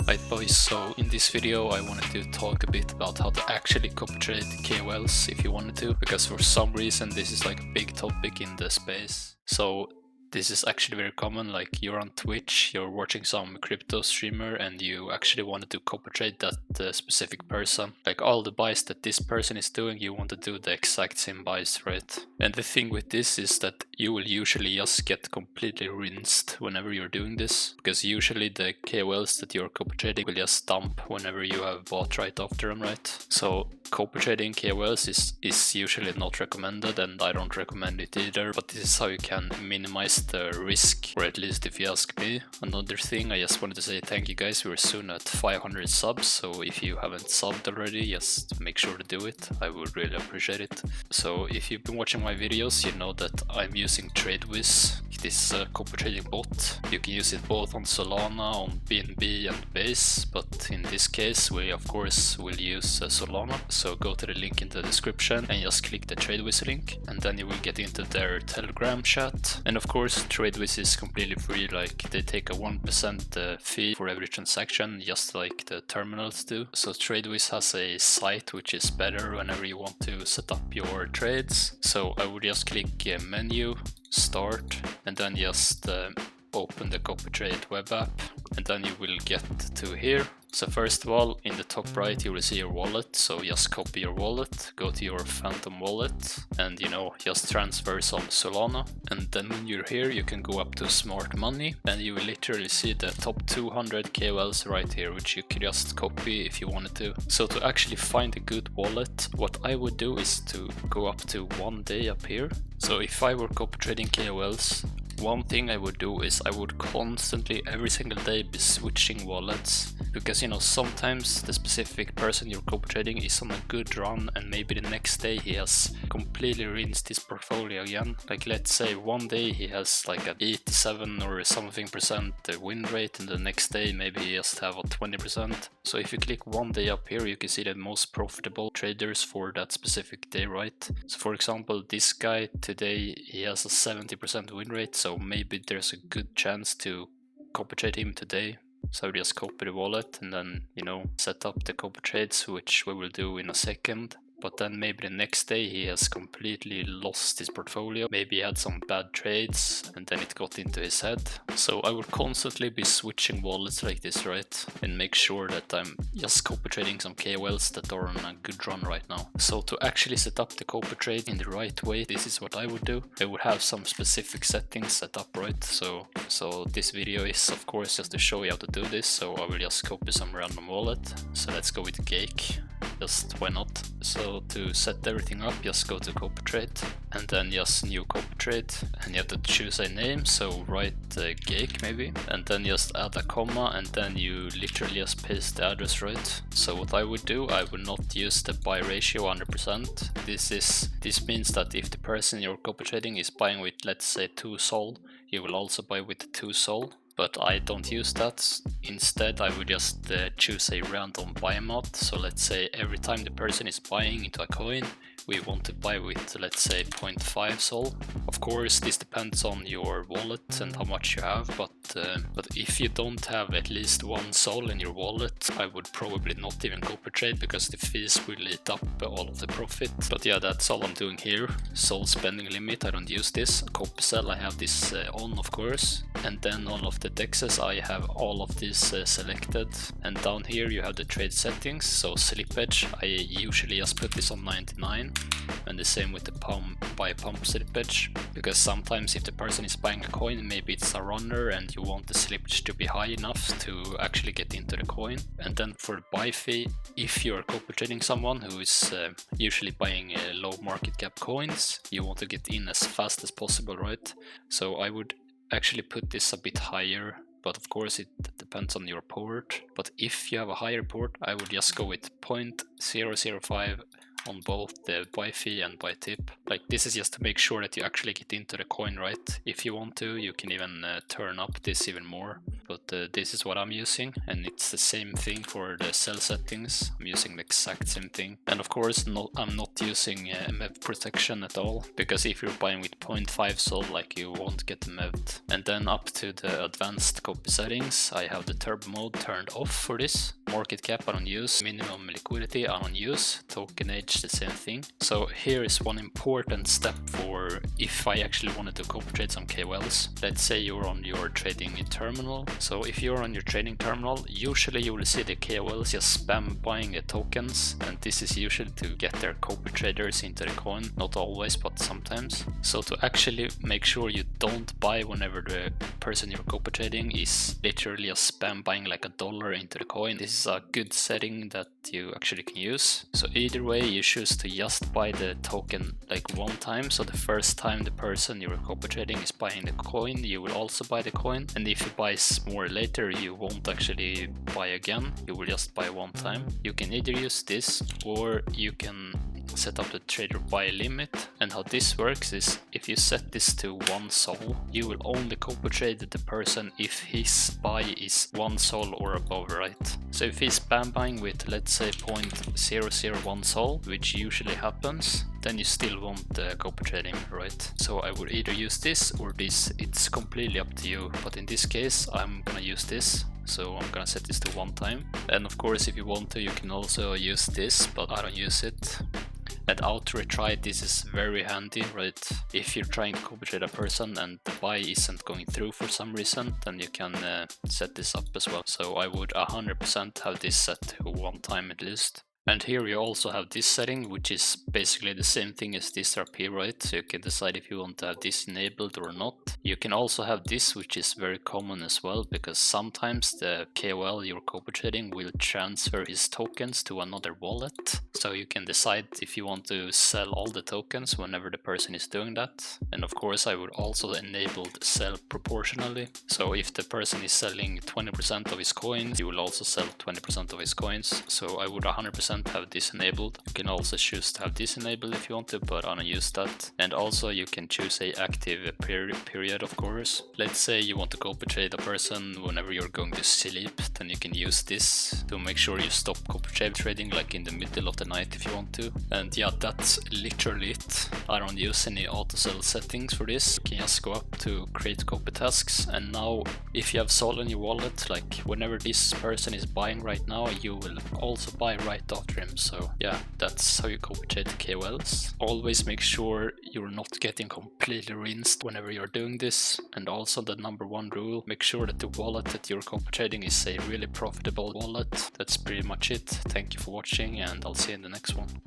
Hi boys, so in this video I wanted to talk a bit about how to actually copy trade KOLs if you wanted to, because for some reason this is like a big topic in the space. So this is actually very common, like you're on Twitch, you're watching some crypto streamer and you actually wanted to copy trade that specific person. Like all the buys that this person is doing, you want to do the exact same buys, right? And the thing with this is that you will usually just get completely rinsed whenever you're doing this, because usually the KOLs that you're copy trading will just dump whenever you have bought right after them, right? So copy trading KOLs is usually not recommended, and I don't recommend it either, but this is how you can minimize the risk, or at least if you ask me. Another thing, I just wanted to say thank you guys, we're soon at 500 subs, so if you haven't subbed already, just make sure to do it, I would really appreciate it. So if you've been watching my videos, you know that I'm using Trade Wiz, this copy trading bot. You can use it both on Solana, on BNB and Base, but in this case we of course will use Solana. So go to the link in the description and just click the Trade Wiz link, and then you will get into their Telegram chat. And of course Trade Wiz is completely free, like they take a 1% fee for every transaction, just like the terminals do. So Trade Wiz has a site which is better whenever you want to set up your trades. So I would just click menu, start, and then just open the COPYTRADE web app, and then you will get to here. So first of all, in the top right you will see your wallet, so just copy your wallet, go to your Phantom wallet and just transfer some Solana, and then when you're here you can go up to smart money and you will literally see the top 200 KOLs right here, which you could just copy if you wanted to. So to actually find a good wallet, what I would do is to go up to 1 day up here. So if I were copy trading KOLs, one thing I would do is I would constantly, every single day, be switching wallets, because sometimes the specific person you're copy trading is on a good run and maybe the next day he has completely rinsed his portfolio again. Like let's say one day he has like an 87 or something percent win rate, and the next day maybe he just have a 20%. So if you click 1 day up here, you can see the most profitable traders for that specific day, right? So for example, this guy today, he has a 70% win rate, so maybe there's a good chance to copy trade him today. So just copy the wallet and then, set up the copy trades, which we will do in a second. But then maybe the next day he has completely lost his portfolio. Maybe he had some bad trades and then it got into his head. So I would constantly be switching wallets like this, right? And make sure that I'm just copy trading some KOLs that are on a good run right now. So to actually set up the copy trade in the right way, this is what I would do. I would have some specific settings set up, right? So this video is of course just to show you how to do this. So I will just copy some random wallet. So let's go with Cake. Just why not? So to set everything up, just go to COPYTRADE and then just new COPYTRADE, and you have to choose a name, so write Cake maybe, and then just add a comma, and then you literally just paste the address, right? So what I would do, I would not use the buy ratio 100%. This means that if the person you're copy trading is buying with, let's say, 2 Sol, you will also buy with 2 Sol. But I don't use that. Instead, I would just choose a random buy amount. So let's say every time the person is buying into a coin, we want to buy with, let's say, 0.5 Sol. Of course, this depends on your wallet and how much you have, but if you don't have at least 1 Sol in your wallet, I would probably not even copy trade, because the fees will eat up all of the profit. But yeah, that's all I'm doing here. Sol spending limit, I don't use this. Copy sell, I have this on, of course. And then all of the dexes, I have all of these selected. And down here you have the trade settings. So slippage, I usually just put this on 99. And the same with the buy pump slippage, because sometimes if the person is buying a coin, maybe it's a runner and you want the slippage to be high enough to actually get into the coin. And then for the buy fee, if you're copy trading someone who is usually buying low market cap coins, you want to get in as fast as possible, right? So I would actually put this a bit higher, but of course it depends on your port. But if you have a higher port, I would just go with 0.005 on both the buy fee and buy tip. Like this is just to make sure that you actually get into the coin, right? If you want to, you can even turn up this even more. But this is what I'm using, and it's the same thing for the sell settings. I'm using the exact same thing. And of course, I'm not using MEV protection at all, because if you're buying with 0.5 sol, like you won't get MEV'd. And then up to the advanced copy settings, I have the turbo mode turned off for this. Market cap I don't use, minimum liquidity I don't use, token age the same thing. So here is one important step for if I actually wanted to copy trade some KOLs. Let's say you're on your trading terminal. So if you're on your trading terminal, usually you will see the KOLs just spam buying the tokens, and this is usually to get their copy traders into the coin. Not always, but sometimes. So to actually make sure you don't buy whenever the person you're copy trading is literally a spam buying like $1 into the coin, this is a good setting that you actually can use. So either way, you choose to just buy the token like one time. So the first time the person you're copy trading is buying the coin, you will also buy the coin. And if you buy more later, you won't actually buy again. You will just buy one time. You can either use this, or you can set up the trader buy limit. And how this works is if you set this to 1 sol, you will only copy trade the person if his buy is 1 sol or above, right? So if he's spam buying with, let's say, 0.001 sol, which usually happens, then you still won't copy trading, right? So I would either use this or this. It's completely up to you, but in this case I'm gonna use this. So I'm gonna set this to 1 time. And of course, if you want to, you can also use this, but I don't use it. And auto retry, this is very handy, right? If you're trying to copy trade a person and the buy isn't going through for some reason, then you can set this up as well. So I would 100% have this set to 1 time at least. And here you also have this setting, which is basically the same thing as this RP, right? So you can decide if you want to have this enabled or not. You can also have this, which is very common as well, because sometimes the KOL you're copy trading will transfer his tokens to another wallet. So you can decide if you want to sell all the tokens whenever the person is doing that. And of course, I would also enable sell proportionally. So if the person is selling 20% of his coins, you will also sell 20% of his coins. So I would 100% have this enabled. You can also choose to have this enabled if you want to, but I don't use that. And also you can choose a active period, of course. Let's say you want to copy trade a person whenever you're going to sleep, then you can use this to make sure you stop copy trade trading like in the middle of the night if you want to. And yeah, that's literally it. I don't use any auto sell settings for this. You can just go up to create copy tasks, and now if you have Sol in your wallet, like whenever this person is buying right now, you will also buy right after him. So yeah, that's how you copy trade KOLs. Always make sure you're not getting completely rinsed whenever you're doing this. And also the #1 rule, make sure that the wallet that you're copy trading is a really profitable wallet. That's pretty much it. Thank you for watching, and I'll see you in the next one.